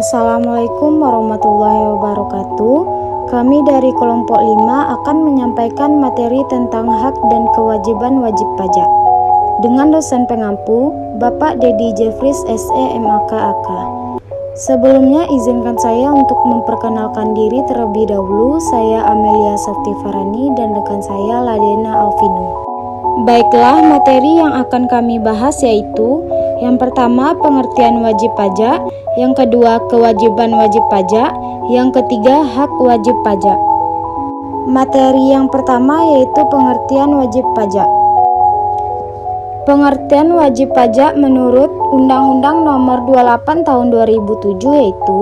Assalamualaikum warahmatullahi wabarakatuh. Kami dari kelompok 5 akan menyampaikan materi tentang hak dan kewajiban wajib pajak dengan dosen pengampu Bapak Dedi Jeffries SE MAK AK. Sebelumnya izinkan saya untuk memperkenalkan diri terlebih dahulu. Saya Amelia Safti Farani dan rekan saya Ladena Alvino. Baiklah, materi yang akan kami bahas yaitu yang pertama pengertian wajib pajak, yang kedua kewajiban wajib pajak, yang ketiga hak wajib pajak. Materi yang pertama yaitu pengertian wajib pajak. Pengertian wajib pajak menurut Undang-Undang Nomor 28 Tahun 2007 yaitu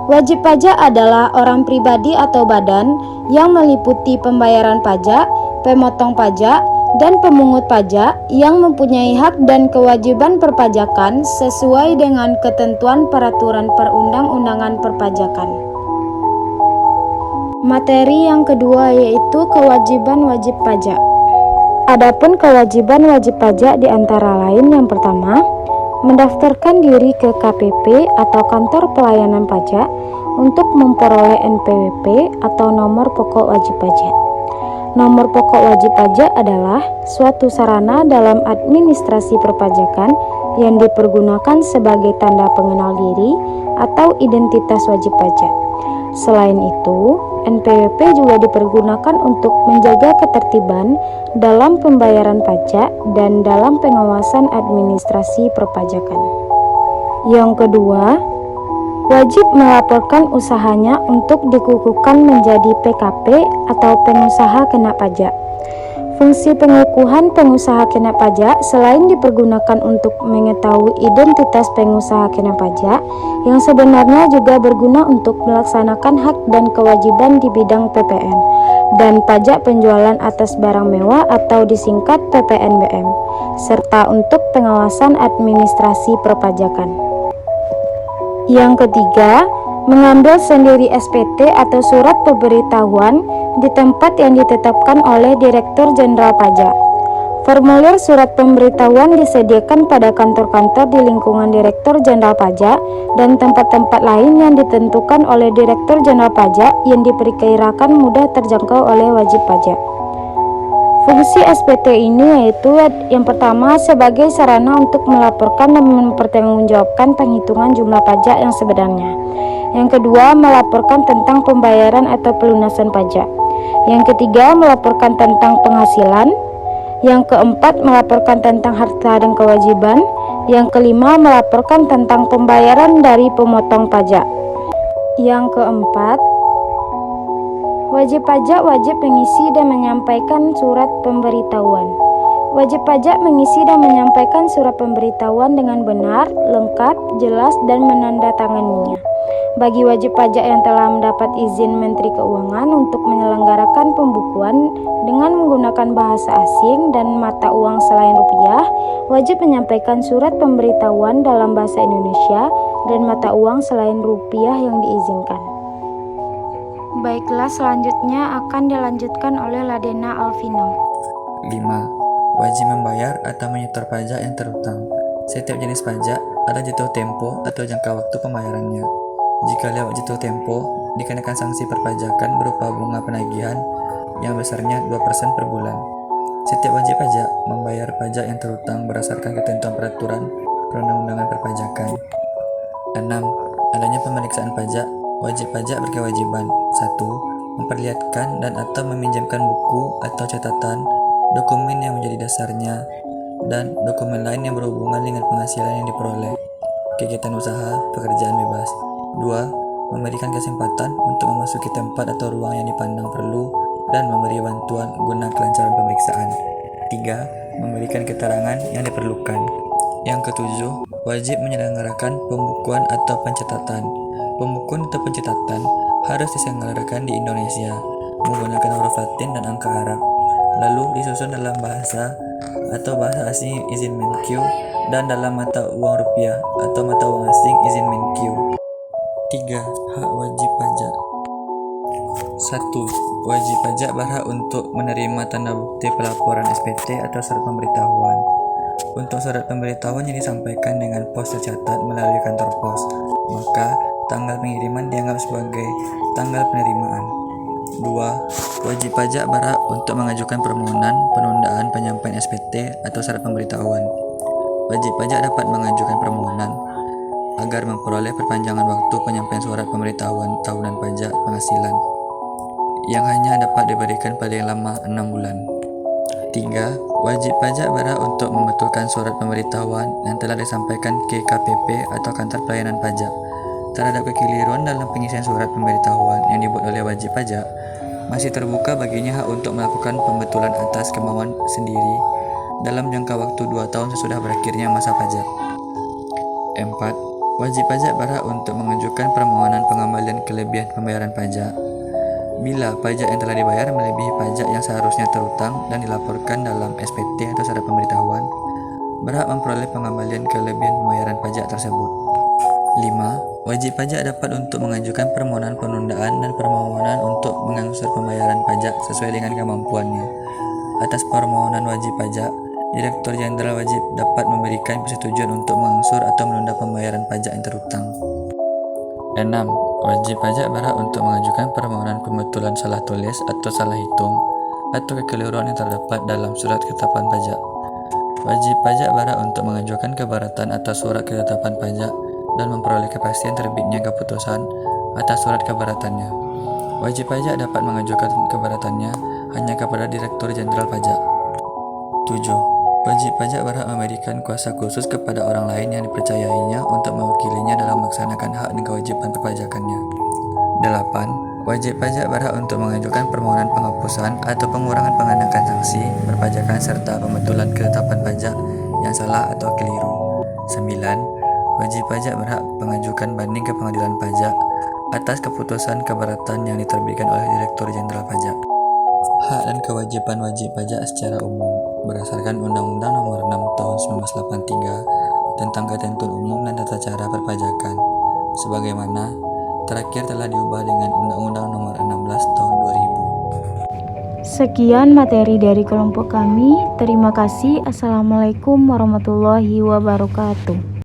wajib pajak adalah orang pribadi atau badan yang meliputi pembayaran pajak, pemotong pajak, dan pemungut pajak yang mempunyai hak dan kewajiban perpajakan sesuai dengan ketentuan peraturan perundang-undangan perpajakan. Materi yang kedua yaitu kewajiban wajib pajak. Adapun kewajiban wajib pajak di antara lain yang pertama, mendaftarkan diri ke KPP atau kantor pelayanan pajak untuk memperoleh NPWP atau nomor pokok wajib pajak. Nomor pokok wajib pajak adalah suatu sarana dalam administrasi perpajakan yang dipergunakan sebagai tanda pengenal diri atau identitas wajib pajak. Selain itu, NPWP juga dipergunakan untuk menjaga ketertiban dalam pembayaran pajak dan dalam pengawasan administrasi perpajakan. Yang kedua, wajib melaporkan usahanya untuk dikukuhkan menjadi PKP atau pengusaha kena pajak. Fungsi pengukuhan pengusaha kena pajak selain dipergunakan untuk mengetahui identitas pengusaha kena pajak, yang sebenarnya juga berguna untuk melaksanakan hak dan kewajiban di bidang PPN dan pajak penjualan atas barang mewah atau disingkat PPNBM, serta untuk pengawasan administrasi perpajakan. Yang ketiga, mengambil sendiri SPT atau surat pemberitahuan di tempat yang ditetapkan oleh Direktur Jenderal Pajak. Formulir surat pemberitahuan disediakan pada kantor-kantor di lingkungan Direktur Jenderal Pajak dan tempat-tempat lain yang ditentukan oleh Direktur Jenderal Pajak yang diperkirakan mudah terjangkau oleh wajib pajak. Fungsi SPT ini yaitu yang pertama sebagai sarana untuk melaporkan dan mempertanggungjawabkan penghitungan jumlah pajak yang sebenarnya. Yang kedua, melaporkan tentang pembayaran atau pelunasan pajak. Yang ketiga, melaporkan tentang penghasilan. Yang keempat, melaporkan tentang harta dan kewajiban. Yang kelima, melaporkan tentang pembayaran dari pemotong pajak. Yang keempat, wajib pajak wajib mengisi dan menyampaikan surat pemberitahuan. Wajib pajak mengisi dan menyampaikan surat pemberitahuan dengan benar, lengkap, jelas, dan menandatanganinya. Bagi wajib pajak yang telah mendapat izin Menteri Keuangan untuk menyelenggarakan pembukuan dengan menggunakan bahasa asing dan mata uang selain rupiah, wajib menyampaikan surat pemberitahuan dalam bahasa Indonesia dan mata uang selain rupiah yang diizinkan. Baiklah, selanjutnya akan dilanjutkan oleh Ladena Alvino. 5. Wajib membayar atau menyetor pajak yang terutang. Setiap jenis pajak ada jatuh tempo atau jangka waktu pembayarannya. Jika lewat jatuh tempo, dikenakan sanksi perpajakan berupa bunga penagihan yang besarnya 2% per bulan. Setiap wajib pajak membayar pajak yang terutang berdasarkan ketentuan peraturan perundang-undangan perpajakan. 6. Adanya pemeriksaan pajak. Wajib pajak berkewajiban 1. Memperlihatkan dan atau meminjamkan buku atau catatan, dokumen yang menjadi dasarnya, dan dokumen lain yang berhubungan dengan penghasilan yang diperoleh, kegiatan usaha, pekerjaan bebas. 2. Memberikan kesempatan untuk memasuki tempat atau ruang yang dipandang perlu dan memberi bantuan guna kelancaran pemeriksaan. 3. Memberikan keterangan yang diperlukan. Yang ketujuh, wajib menyelenggarakan pembukuan atau pencatatan. Pembukuan atau pencatatan harus diselenggarakan di Indonesia menggunakan huruf Latin dan angka Arab, lalu disusun dalam bahasa atau bahasa asing izin Menkyu dan dalam mata uang rupiah atau mata uang asing izin Menkyu. 3. Hak wajib pajak. 1. Wajib pajak berhak untuk menerima tanda bukti pelaporan SPT atau surat pemberitahuan. Untuk surat pemberitahuan yang disampaikan dengan pos tercatat melalui kantor pos, maka Tanggal pengiriman dianggap sebagai tanggal penerimaan. 2. Wajib pajak berhak untuk mengajukan permohonan penundaan penyampaian SPT atau surat pemberitahuan. Wajib pajak dapat mengajukan permohonan agar memperoleh perpanjangan waktu penyampaian surat pemberitahuan tahunan pajak penghasilan yang hanya dapat diberikan paling lama 6 bulan. 3. Wajib pajak berhak untuk membetulkan surat pemberitahuan yang telah disampaikan ke KPP atau kantor pelayanan pajak terhadap kekeliruan dalam pengisian surat pemberitahuan yang dibuat oleh wajib pajak. Masih terbuka baginya hak untuk melakukan pembetulan atas kemauan sendiri dalam jangka waktu 2 tahun sesudah berakhirnya masa pajak. 4. Wajib pajak berhak untuk mengajukan permohonan pengembalian kelebihan pembayaran pajak. Bila pajak yang telah dibayar melebihi pajak yang seharusnya terutang dan dilaporkan dalam SPT atau surat pemberitahuan, berhak memperoleh pengembalian kelebihan pembayaran pajak tersebut. 5. Wajib pajak dapat untuk mengajukan permohonan penundaan dan permohonan untuk mengangsur pembayaran pajak sesuai dengan kemampuannya. Atas permohonan wajib pajak, Direktur Jenderal wajib dapat memberikan persetujuan untuk mengangsur atau menunda pembayaran pajak yang terutang. 6. Wajib pajak berhak untuk mengajukan permohonan pembetulan salah tulis atau salah hitung atau kekeliruan yang terdapat dalam surat ketetapan pajak. Wajib pajak berhak untuk mengajukan keberatan atas surat ketetapan pajak dan memperoleh kepastian terbitnya keputusan atas surat keberatannya. Wajib pajak dapat mengajukan keberatannya hanya kepada Direktur Jenderal Pajak. 7. Wajib pajak berhak memberikan kuasa khusus kepada orang lain yang dipercayainya untuk mewakilinya dalam melaksanakan hak dan kewajiban perpajakannya. 8. Wajib pajak berhak untuk mengajukan permohonan penghapusan atau pengurangan pengenaan sanksi perpajakan serta pembetulan ketetapan pajak yang salah atau keliru. 9. Wajib pajak berhak mengajukan banding ke pengadilan pajak atas keputusan keberatan yang diterbitkan oleh Direktur Jenderal Pajak. Hak dan kewajiban wajib pajak secara umum berdasarkan Undang-Undang Nomor 6 Tahun 1983 tentang Ketentuan Umum dan Tata Cara Perpajakan, sebagaimana terakhir telah diubah dengan Undang-Undang Nomor 16 Tahun 2000. Sekian materi dari kelompok kami. Terima kasih. Assalamualaikum warahmatullahi wabarakatuh.